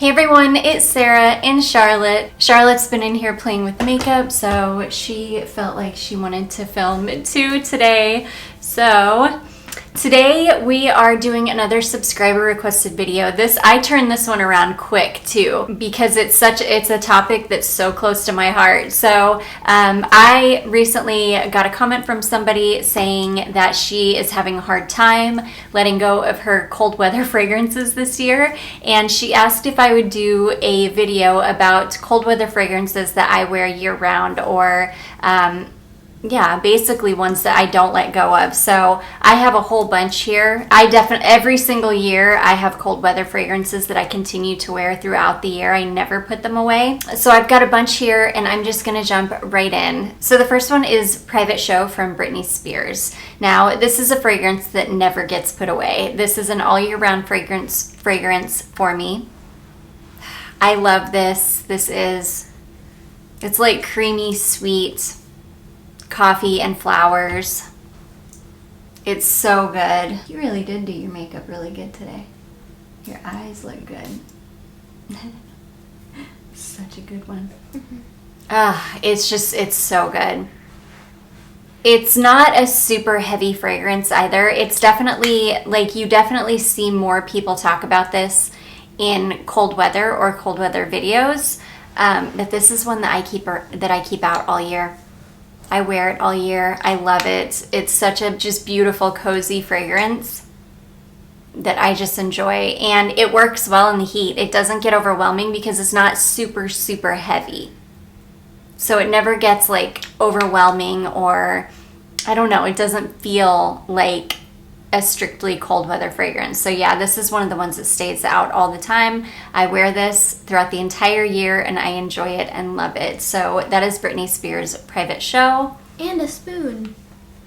Hey everyone, it's Sarah and Charlotte. Charlotte's been in here playing with makeup, so she felt like she wanted to film too today. So today we are doing another subscriber requested video. I turned this one around quick too because it's a topic that's so close to my heart. So I recently got a comment from somebody saying that she is having a hard time letting go of her cold weather fragrances this year, and she asked if I would do a video about cold weather fragrances that I wear year round, or basically ones that I don't let go of. So I have a whole bunch here. Every single year I have cold weather fragrances that I continue to wear throughout the year. I never put them away. So I've got a bunch here and I'm just gonna jump right in. So the first one is Private Show from Britney Spears. Now this is a fragrance that never gets put away. This is an all year round fragrance for me. I love this. It's like creamy, sweet coffee and flowers. It's so good. You really did do your makeup really good today. Your eyes look good. Such a good one. It's so good. It's not a super heavy fragrance either. It's definitely, you definitely see more people talk about this in cold weather or cold weather videos. But this is one that I keep out all year. I wear it all year. I love it. It's such a just beautiful, cozy fragrance that I just enjoy. And it works well in the heat. It doesn't get overwhelming because it's not super, super heavy. So it never gets like overwhelming, or I don't know, it doesn't feel like a strictly cold weather fragrance. So yeah, this is one of the ones that stays out all the time. I wear this throughout the entire year and I enjoy it and love it. So that is Britney Spears' Private Show. And a spoon.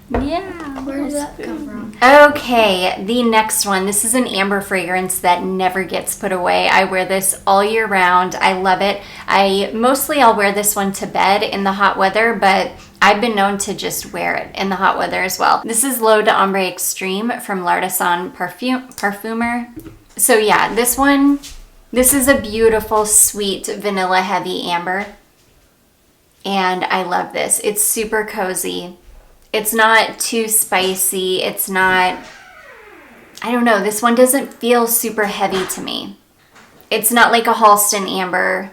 Yeah. Where did that come from? Okay, the next one. This is an amber fragrance that never gets put away. I wear this all year round. I love it. I'll wear this one to bed in the hot weather, but I've been known to just wear it in the hot weather as well. This is L'Eau d'Ambre Extreme from L'Artisan Parfumeur. So yeah, this is a beautiful, sweet, vanilla heavy amber. And I love this. It's super cozy. It's not too spicy. It's not, I don't know, this one doesn't feel super heavy to me. It's not like a Halston amber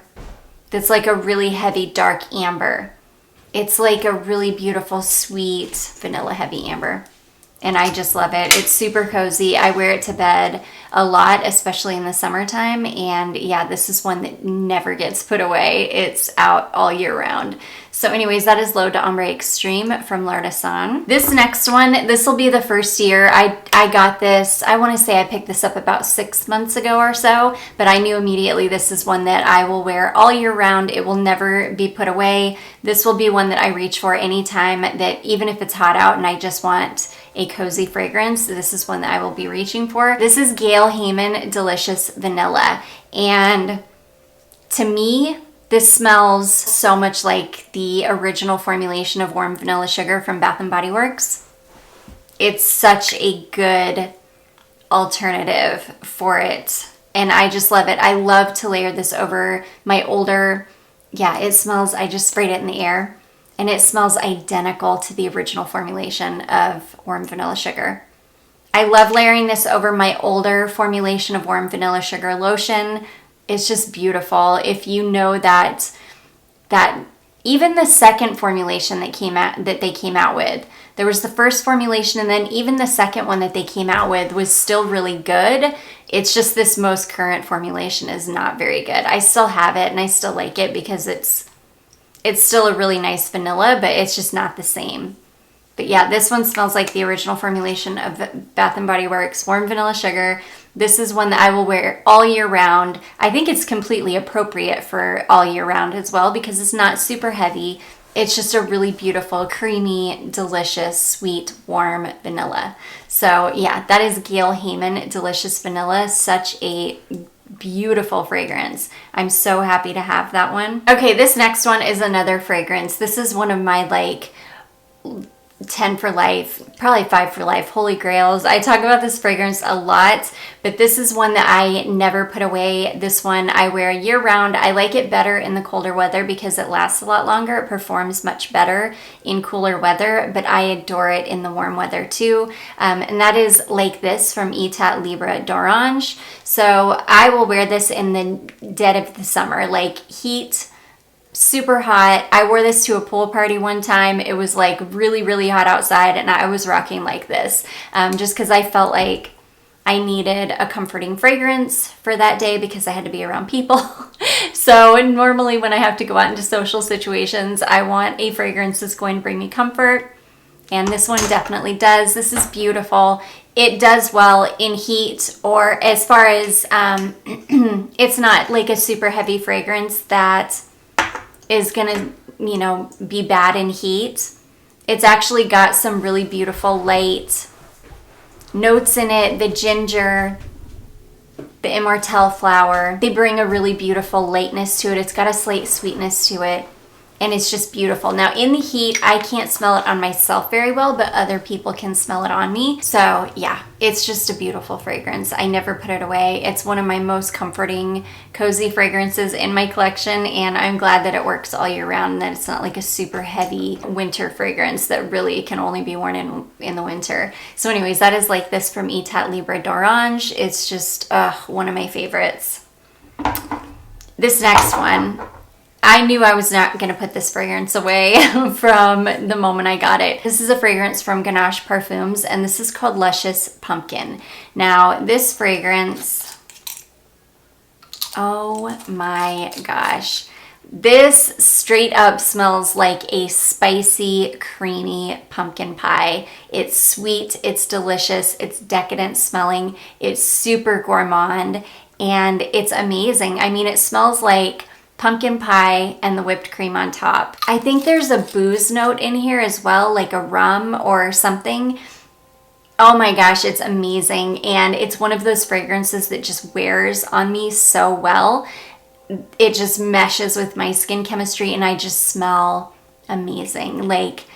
that's like a really heavy dark amber. It's like a really beautiful, sweet, vanilla heavy amber. And I just love it. It's super cozy. I wear it to bed a lot, especially in the summertime. And yeah, this is one that never gets put away. It's out all year round. So anyways, that is L'Eau d'Ambre Extreme from L'Artisan. This next one, this will be the first year. I got this, I want to say I picked this up about 6 months ago or so, but I knew immediately this is one that I will wear all year round. It will never be put away. This will be one that I reach for anytime, that even if it's hot out and I just want a cozy fragrance, this is one that I will be reaching for. This is Gale Hayman Delicious Vanilla. And to me, this smells so much like the original formulation of Warm Vanilla Sugar from Bath & Body Works. It's such a good alternative for it. And I just love it. I love to layer this over my older, it smells, I just sprayed it in the air. And it smells identical to the original formulation of Warm Vanilla Sugar. I love layering this over my older formulation of Warm Vanilla Sugar lotion. It's just beautiful. If you know that even the second formulation that they came out with, there was the first formulation, and then even the second one that they came out with was still really good. It's just this most current formulation is not very good. I still have it and I still like it because it's still a really nice vanilla, but it's just not the same. But yeah, this one smells like the original formulation of Bath & Body Works Warm Vanilla Sugar. This is one that I will wear all year round. I think it's completely appropriate for all year round as well because it's not super heavy. It's just a really beautiful, creamy, delicious, sweet, warm vanilla. So yeah, that is Gale Hayman Delicious Vanilla. Such a beautiful fragrance. I'm so happy to have that one. Okay, this next one is another fragrance. This is one of my 10 for life, probably 5 for life, holy grails. I talk about this fragrance a lot, but this is one that I never put away. This one I wear year round. I like it better in the colder weather because it lasts a lot longer. It performs much better in cooler weather, but I adore it in the warm weather too. And that is Like This from Etat Libre Intense. So I will wear this in the dead of the summer, like heat, super hot. I wore this to a pool party one time. It was like really, really hot outside and I was rocking Like This just because I felt like I needed a comforting fragrance for that day because I had to be around people. So normally when I have to go out into social situations, I want a fragrance that's going to bring me comfort. And this one definitely does. This is beautiful. It does well in heat, or as far as it's not like a super heavy fragrance that is gonna, you know, be bad in heat. It's actually got some really beautiful light notes in it. The ginger, the immortelle flower, they bring a really beautiful lightness to it. It's got a slight sweetness to it. And it's just beautiful. Now in the heat, I can't smell it on myself very well, but other people can smell it on me. So yeah, it's just a beautiful fragrance. I never put it away. It's one of my most comforting, cozy fragrances in my collection, and I'm glad that it works all year round and that it's not like a super heavy winter fragrance that really can only be worn in the winter. So anyways, that is Like This from Etat Libre Intense. It's just one of my favorites. This next one, I knew I was not going to put this fragrance away from the moment I got it. This is a fragrance from Ganache Parfums, and this is called Luscious Pumpkin. Now, this fragrance, oh my gosh. This straight up smells like a spicy, creamy pumpkin pie. It's sweet, it's delicious, it's decadent smelling, it's super gourmand, and it's amazing. I mean, it smells like pumpkin pie and the whipped cream on top. I think there's a booze note in here as well, like a rum or something. Oh my gosh, it's amazing. And it's one of those fragrances that just wears on me so well. It just meshes with my skin chemistry and I just smell amazing. Like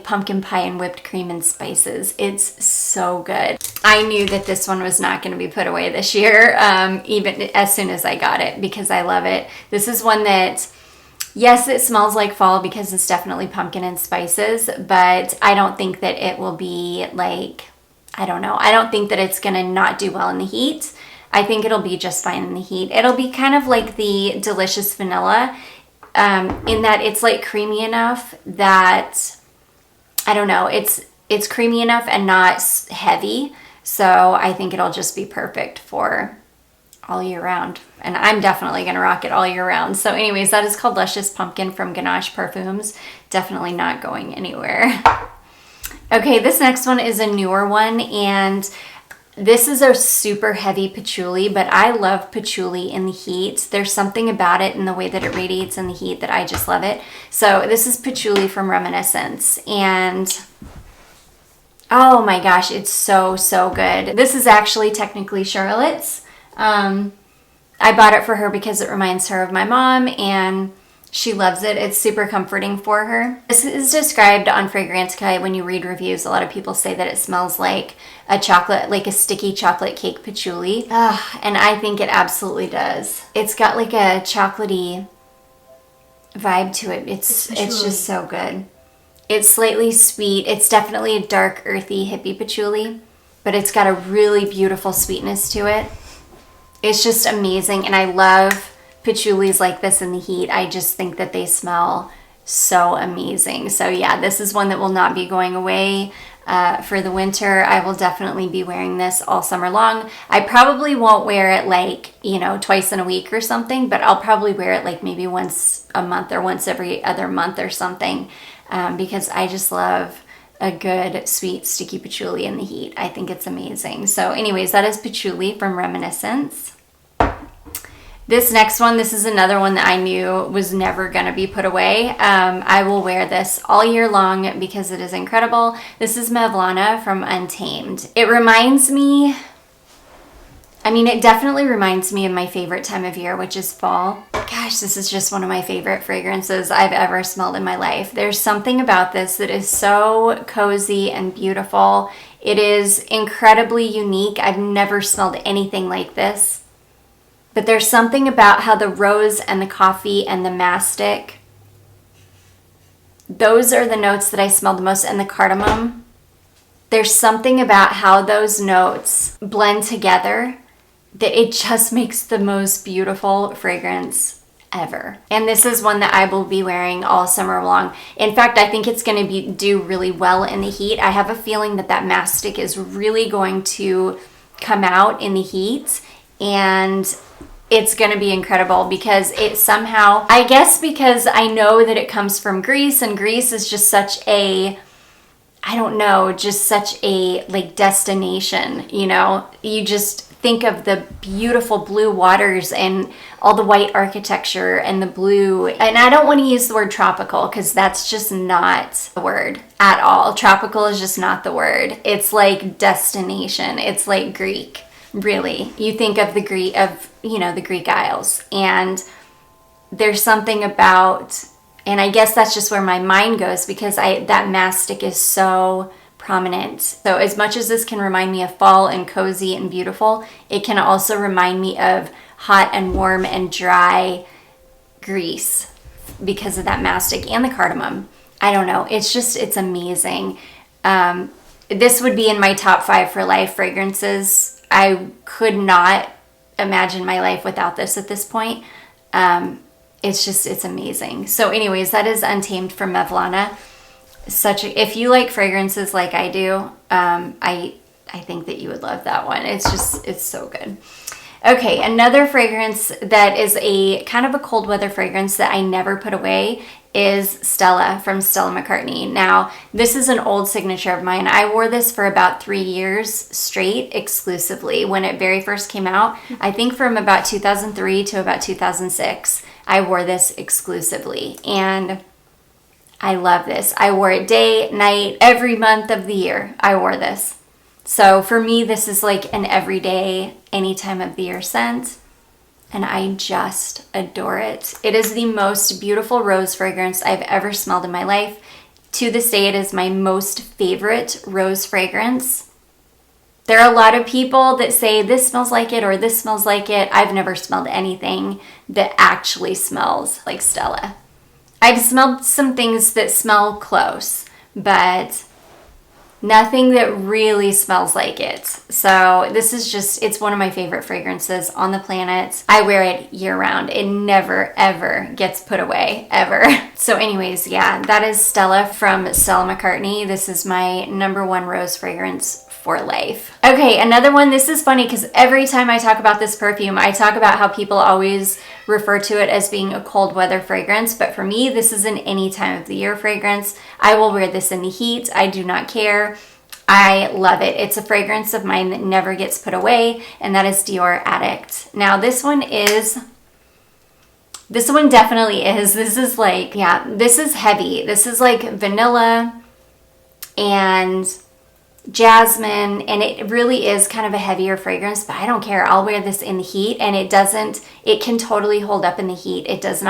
pumpkin pie and whipped cream and spices. It's so good. I knew that this one was not going to be put away this year, even as soon as I got it, because I love it. This is one that, yes, it smells like fall because it's definitely pumpkin and spices, but I don't think that it will be like, I don't know. I don't think that it's going to not do well in the heat. I think it'll be just fine in the heat. It'll be kind of like the Delicious Vanilla in that it's like creamy enough that, I don't know, it's creamy enough and not heavy. So I think it'll just be perfect for all year round. And I'm definitely going to rock it all year round. So anyways, that is called Luscious Pumpkin from Ganache Parfums. Definitely not going anywhere. Okay, this next one is a newer one, and this is a super heavy patchouli, but I love patchouli in the heat. There's something about it in the way that it radiates in the heat that I just love it. So this is patchouli from Reminiscence, and oh my gosh, it's so, so good. This is actually technically Charlotte's. I bought it for her because it reminds her of my mom, and she loves it. It's super comforting for her. This is described on Fragrantica. When you read reviews, a lot of people say that it smells like a chocolate, like a sticky chocolate cake patchouli. And I think it absolutely does. It's got like a chocolatey vibe to it. It's just so good. It's slightly sweet. It's definitely a dark, earthy, hippie patchouli, but it's got a really beautiful sweetness to it. It's just amazing, and I love patchoulis like this in the heat. I just think that they smell so amazing. So yeah, this is one that will not be going away for the winter. I will definitely be wearing this all summer long. I probably won't wear it like, you know, twice in a week or something, but I'll probably wear it like maybe once a month or once every other month or something, because I just love a good sweet sticky patchouli in the heat. I think it's amazing. So anyways, that is patchouli from Reminiscence. This next one, this is another one that I knew was never going to be put away. I will wear this all year long because it is incredible. This is Mevlana from Untamed. It reminds me I mean, it definitely reminds me of my favorite time of year, which is fall. Gosh, this is just one of my favorite fragrances I've ever smelled in my life. There's something about this that is so cozy and beautiful. It is incredibly unique. I've never smelled anything like this. But there's something about how the rose and the coffee and the mastic, those are the notes that I smell the most, and the cardamom. There's something about how those notes blend together that it just makes the most beautiful fragrance ever. And this is one that I will be wearing all summer long. In fact, I think it's going to do really well in the heat. I have a feeling that that mastic is really going to come out in the heat, and it's going to be incredible because it somehow, I guess because I know that it comes from Greece, and Greece is just such a, I don't know, just such a like destination, you know? You just think of the beautiful blue waters and all the white architecture and the blue. And I don't want to use the word tropical because that's just not the word at all. Tropical is just not the word. It's like destination. It's like Greek, really. You think of the Greek Isles, and there's something about, and I guess that's just where my mind goes because that mastic is so prominent. So as much as this can remind me of fall and cozy and beautiful, it can also remind me of hot and warm and dry Greece because of that mastic and the cardamom. I don't know. It's amazing. This would be in my top 5 for life fragrances. I could not imagine my life without this at this point. It's amazing. So anyways, that is Untamed from Mevlana. If you like fragrances like I do, I think that you would love that one. It's so good. Okay, another fragrance that is a kind of a cold weather fragrance that I never put away is Stella from Stella McCartney. Now, this is an old signature of mine. I wore this for about 3 years straight exclusively when it very first came out. I think from about 2003 to about 2006, I wore this exclusively. And I love this. I wore it day, night, every month of the year. I wore this. So for me, this is like an everyday, any time of the year scent. And I just adore it. It is the most beautiful rose fragrance I've ever smelled in my life. To this day, it is my most favorite rose fragrance. There are a lot of people that say this smells like it or this smells like it. I've never smelled anything that actually smells like Stella. I've smelled some things that smell close, but nothing that really smells like it. So this is it's one of my favorite fragrances on the planet. I wear it year round. It never, ever gets put away, ever. So anyways, yeah, that is Stella from Stella McCartney. This is my #1 rose fragrance for life. Okay, another one. This is funny because every time I talk about this perfume, I talk about how people always refer to it as being a cold weather fragrance, but for me, this is an any time of the year fragrance. I will wear this in the heat. I do not care. I love it. It's a fragrance of mine that never gets put away, and that is Dior Addict. Now, this one definitely is. This is like, yeah, this is heavy. This is like vanilla and jasmine, and it really is kind of a heavier fragrance, but I don't care. I'll wear this in the heat, and it can totally hold up in the heat. It doesn't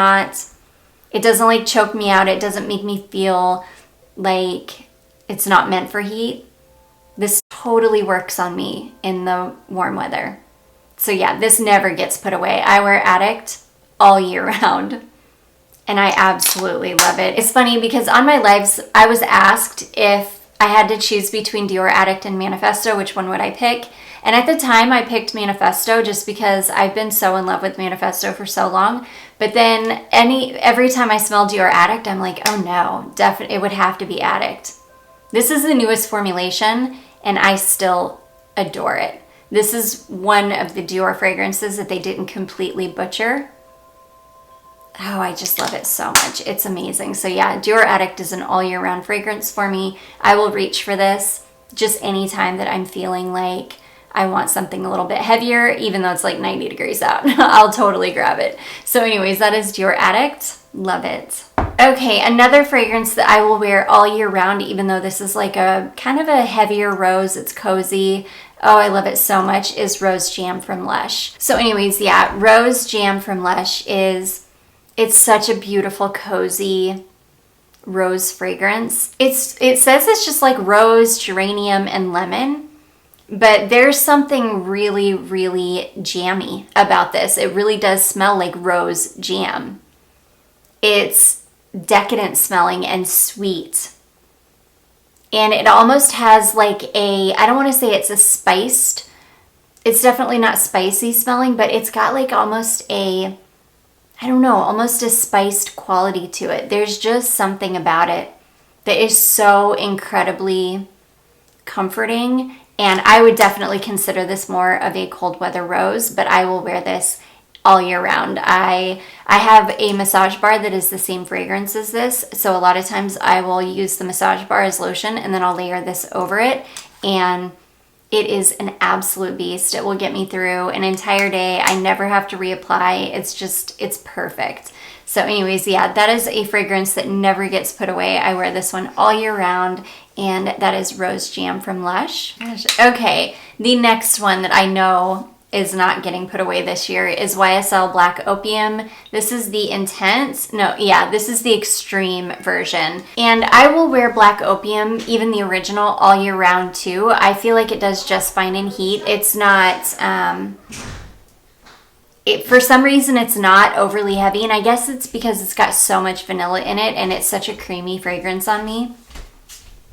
like choke me out. It doesn't make me feel like it's not meant for heat. This totally works on me in the warm weather. So yeah, this never gets put away. I wear Addict all year round, and I absolutely love it. It's funny because on my lives, I was asked if I had to choose between Dior Addict and Manifesto, which one would I pick? And at the time, I picked Manifesto just because I've been so in love with Manifesto for so long. But then every time I smell Dior Addict, I'm like, oh no, definitely, it would have to be Addict. This is the newest formulation, and I still adore it. This is one of the Dior fragrances that they didn't completely butcher. Oh, I just love it so much. It's amazing. So yeah, Dior Addict is an all year round fragrance for me. I will reach for this just any time that I'm feeling like I want something a little bit heavier, even though it's like 90 degrees out. I'll totally grab it. So anyways, that is Dior Addict. Love it. Okay, another fragrance that I will wear all year round, even though this is like a kind of a heavier rose. It's cozy. oh, I love it so much, is Rose Jam from Lush. So anyways, yeah, Rose Jam from Lush it's such a beautiful, cozy rose fragrance. It says it's just like rose, geranium, and lemon, but there's something really, really jammy about this. It really does smell like rose jam. It's decadent smelling and sweet. And it almost has like I don't want to say it's a spiced, it's definitely not spicy smelling, but it's got like almost I don't know, almost a spiced quality to it. There's just something about it that is so incredibly comforting. And I would definitely consider this more of a cold weather rose, but I will wear this all year round. I have a massage bar that is the same fragrance as this. So a lot of times I will use the massage bar as lotion and then I'll layer this over it. And it is an absolute beast. It will get me through an entire day. I never have to reapply. It's perfect. So anyways, yeah, that is a fragrance that never gets put away. I wear this one all year round, and that is Rose Jam from Lush. Gosh. Okay, the next one that I know is not getting put away this year is YSL Black Opium. This is the intense, this is the extreme version. And I will wear Black Opium, even the original, all year round too. I feel like it does just fine in heat. It's not, for some reason it's not overly heavy, and I guess it's because it's got so much vanilla in it and it's such a creamy fragrance on me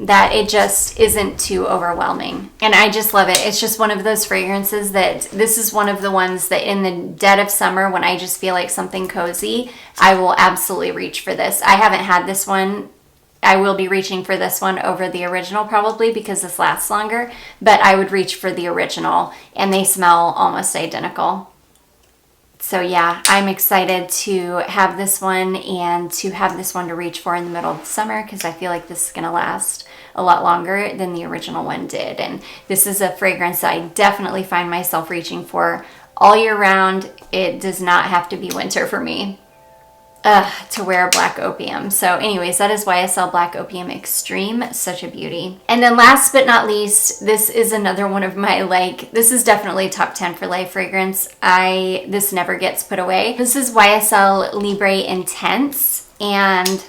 that it just isn't too overwhelming. And I just love it. It's just one of those fragrances that this is one of the ones that in the dead of summer when I just feel like something cozy, I will absolutely reach for this. I haven't had this one. I will be reaching for this one over the original probably because this lasts longer, but I would reach for the original and they smell almost identical. So yeah, I'm excited to have this one and to have this one to reach for in the middle of the summer because I feel like this is going to last a lot longer than the original one did. And this is a fragrance I definitely find myself reaching for all year round. It does not have to be winter for me to wear Black Opium. So anyways, that is YSL Black Opium Extreme. Such a beauty. And then last but not least, this is another one of my this is definitely top 10 for life fragrance. This never gets put away. This is YSL Libre Intense, and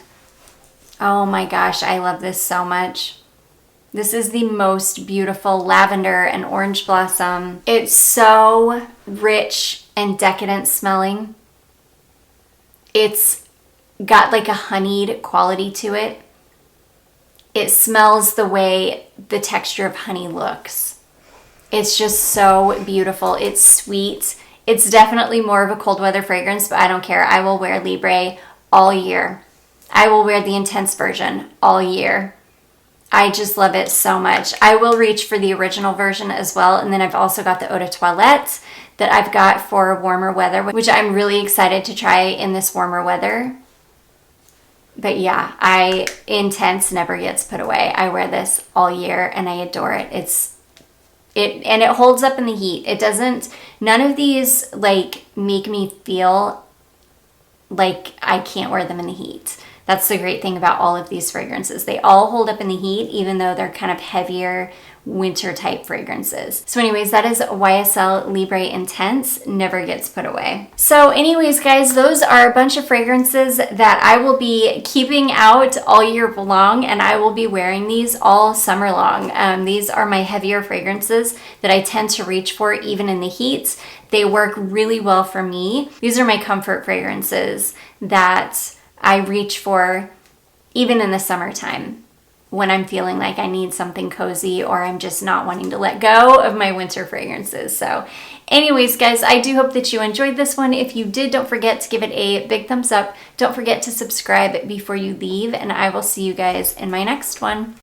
oh my gosh, I love this so much. This is the most beautiful lavender and orange blossom. It's so rich and decadent smelling. It's got like a honeyed quality to it. It smells the way the texture of honey looks. It's just so beautiful. It's sweet. It's definitely more of a cold weather fragrance, but I don't care. I will wear Libre all year. I will wear the intense version all year. I just love it so much. I will reach for the original version as well. And then I've also got the Eau de Toilette that I've got for warmer weather, which I'm really excited to try in this warmer weather. But yeah, Intense never gets put away. I wear this all year and I adore it. And it holds up in the heat. It doesn't, none of these like make me feel like I can't wear them in the heat. That's the great thing about all of these fragrances. They all hold up in the heat, even though they're kind of heavier winter type fragrances. So anyways, that is YSL Libre Intense, never gets put away. So anyways, guys, those are a bunch of fragrances that I will be keeping out all year long, and I will be wearing these all summer long. These are my heavier fragrances that I tend to reach for even in the heat. They work really well for me. These are my comfort fragrances that I reach for even in the summertime when I'm feeling like I need something cozy or I'm just not wanting to let go of my winter fragrances. So anyways, guys, I do hope that you enjoyed this one. If you did, don't forget to give it a big thumbs up. Don't forget to subscribe before you leave, and I will see you guys in my next one.